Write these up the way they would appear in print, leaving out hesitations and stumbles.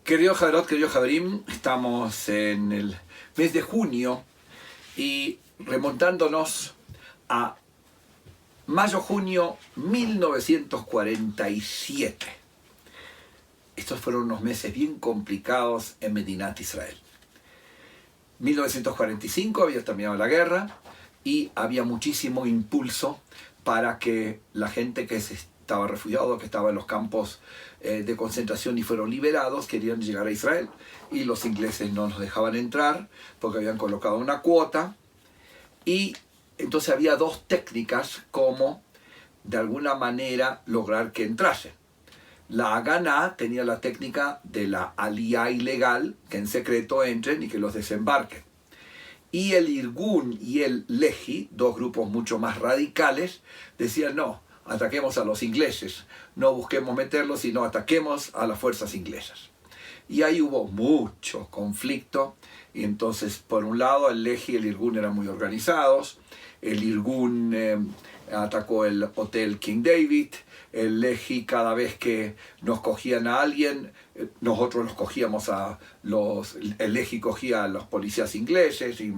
Querido Javerot, querido Javerim, estamos en el mes de junio y remontándonos a mayo-junio 1947. Estos fueron unos meses bien complicados en Medinat Israel. 1945 había terminado la guerra y había muchísimo impulso para que la gente que estaba refugiado, que estaba en los campos de concentración y fueron liberados, querían llegar a Israel. Y los ingleses no nos dejaban entrar porque habían colocado una cuota. Y entonces había dos técnicas como de alguna manera lograr que entrasen. La Haganá tenía la técnica de la aliyá ilegal, que en secreto entren y que los desembarquen. Y el Irgun y el Lehi, dos grupos mucho más radicales, decían no, ataquemos a los ingleses, no busquemos meterlos, sino ataquemos a las fuerzas inglesas. Y ahí hubo mucho conflicto, y entonces por un lado el Lehi y el Irgun eran muy organizados, el Irgun atacó el Hotel King David, el Lehi cada vez que nos cogían a alguien, nosotros los cogíamos el Lehi cogía a los policías ingleses y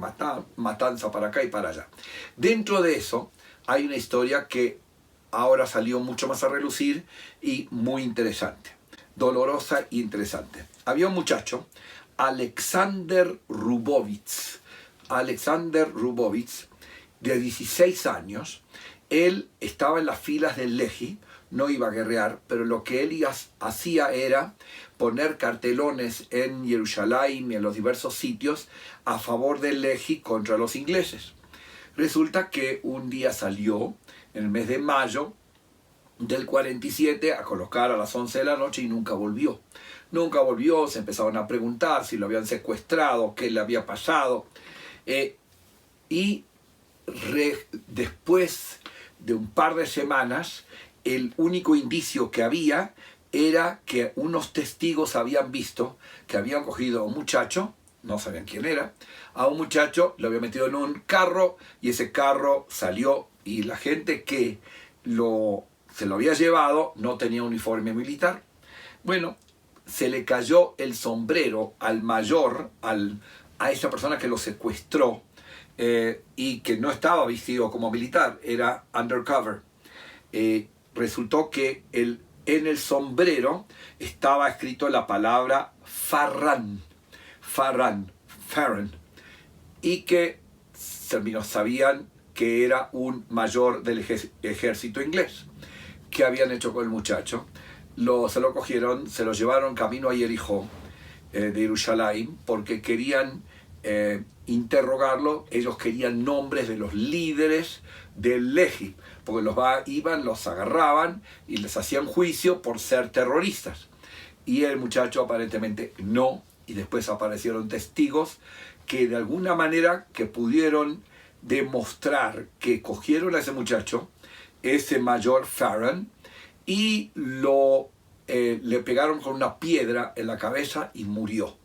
matanza para acá y para allá. Dentro de eso hay una historia que ahora salió mucho más a relucir y muy interesante, dolorosa e interesante. Había un muchacho, Alexander Rubovitz, de 16 años. Él estaba en las filas del Lehi, no iba a guerrear, pero lo que él hacía era poner cartelones en Jerusalén y en los diversos sitios a favor del Lehi contra los ingleses. Resulta que un día salió, en el mes de mayo del 47, a colocar a las 11 de la noche y nunca volvió. Nunca volvió, se empezaron a preguntar si lo habían secuestrado, qué le había pasado. Después de un par de semanas, el único indicio que había era que unos testigos habían visto que habían cogido a un muchacho, no sabían quién era, a un muchacho, lo había metido en un carro y ese carro salió y la gente que se lo había llevado no tenía uniforme militar. Bueno, se le cayó el sombrero al mayor, a esa persona que lo secuestró y que no estaba vestido como militar, era undercover. Resultó que en el sombrero estaba escrito la palabra Farran, y que sabían que era un mayor del ejército inglés. ¿Qué habían hecho con el muchacho? Se lo cogieron, se lo llevaron camino a Jericó, de Jerusalén, porque querían interrogarlo. Ellos querían nombres de los líderes del Lehi, porque los agarraban y les hacían juicio por ser terroristas. Y el muchacho aparentemente no, y después aparecieron testigos que de alguna manera que pudieron demostrar que cogieron a ese muchacho, ese mayor Farran, y le pegaron con una piedra en la cabeza y murió.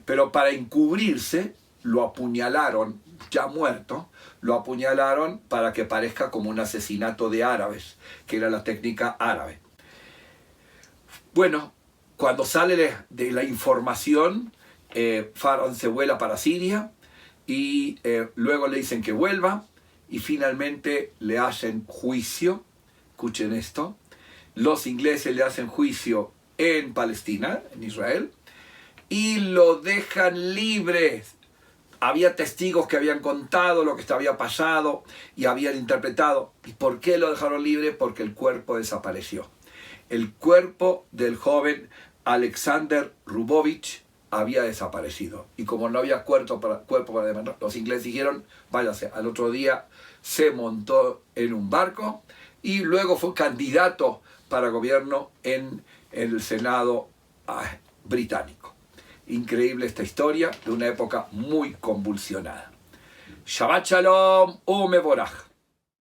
Pero para encubrirse, lo apuñalaron, ya muerto, lo apuñalaron para que parezca como un asesinato de árabes, que era la técnica árabe. Bueno, cuando sale de la información, Farran se vuela para Siria y luego le dicen que vuelva y finalmente le hacen juicio. Escuchen esto. Los ingleses le hacen juicio en Palestina, en Israel, y lo dejan libre. Había testigos que habían contado lo que había pasado y habían interpretado. ¿Y por qué lo dejaron libre? Porque el cuerpo desapareció. El cuerpo del joven Alexander Rubovitz había desaparecido. Y como no había cuerpo para demandar, los ingleses dijeron, váyase. Al otro día se montó en un barco y luego fue candidato para gobierno en el Senado británico. Increíble esta historia de una época muy convulsionada. Shabbat Shalom, Umevorach.